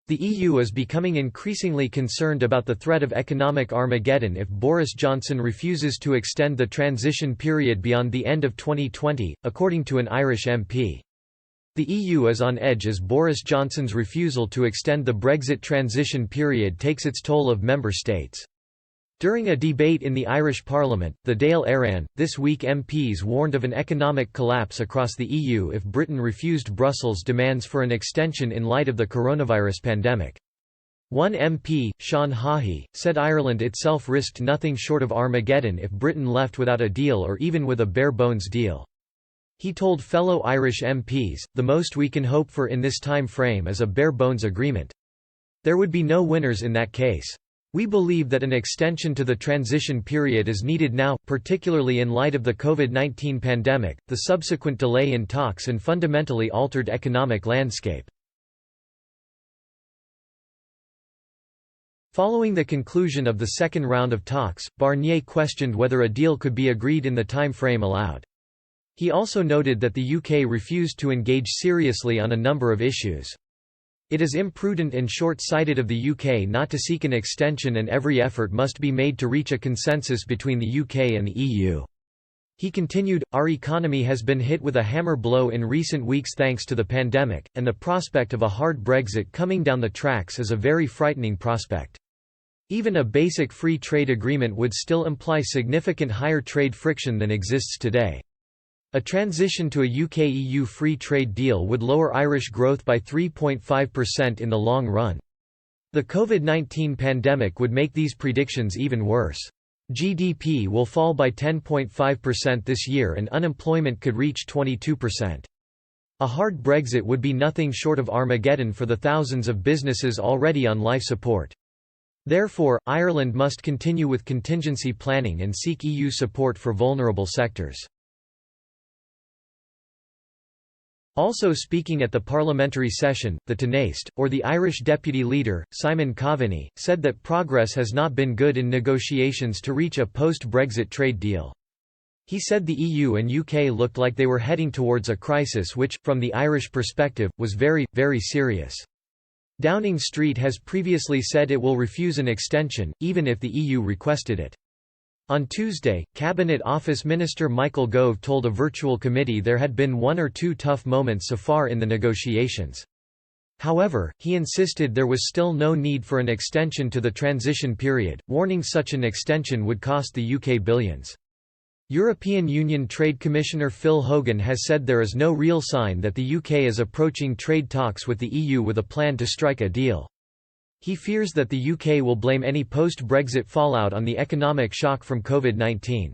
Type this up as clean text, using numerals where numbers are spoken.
The EU is becoming increasingly concerned about the threat of economic Armageddon if Boris Johnson refuses to extend the transition period beyond the end of 2020, according to an Irish MP. The EU is on edge as Boris Johnson's refusal to extend the Brexit transition period takes its toll of member states. During a debate in the Irish Parliament, the Dáil Éireann, this week MPs warned of an economic collapse across the EU if Britain refused Brussels' demands for an extension in light of the coronavirus pandemic. One MP, Sean Haughey, said Ireland itself risked nothing short of Armageddon if Britain left without a deal or even with a bare-bones deal. He told fellow Irish MPs, "The most we can hope for in this time frame is a bare-bones agreement. There would be no winners in that case. We believe that an extension to the transition period is needed now, particularly in light of the COVID-19 pandemic, the subsequent delay in talks and fundamentally altered economic landscape." Following the conclusion of the second round of talks, Barnier questioned whether a deal could be agreed in the time frame allowed. He also noted that the UK refused to engage seriously on a number of issues. "It is imprudent and short-sighted of the UK not to seek an extension, and every effort must be made to reach a consensus between the UK and the EU." He continued, "Our economy has been hit with a hammer blow in recent weeks thanks to the pandemic, and the prospect of a hard Brexit coming down the tracks is a very frightening prospect. Even a basic free trade agreement would still imply significant higher trade friction than exists today. A transition to a UK-EU free trade deal would lower Irish growth by 3.5% in the long run. The COVID-19 pandemic would make these predictions even worse. GDP will fall by 10.5% this year and unemployment could reach 22%. A hard Brexit would be nothing short of Armageddon for the thousands of businesses already on life support. Therefore, Ireland must continue with contingency planning and seek EU support for vulnerable sectors." Also speaking at the parliamentary session, the Tánaiste, or the Irish deputy leader, Simon Coveney, said that progress has not been good in negotiations to reach a post-Brexit trade deal. He said the EU and UK looked like they were heading towards a crisis which, from the Irish perspective, was very, very serious. Downing Street has previously said it will refuse an extension, even if the EU requested it. On Tuesday, Cabinet Office Minister Michael Gove told a virtual committee there had been one or two tough moments so far in the negotiations. However, he insisted there was still no need for an extension to the transition period, warning such an extension would cost the UK billions. European Union Trade Commissioner Phil Hogan has said there is no real sign that the UK is approaching trade talks with the EU with a plan to strike a deal. He fears that the UK will blame any post-Brexit fallout on the economic shock from COVID-19.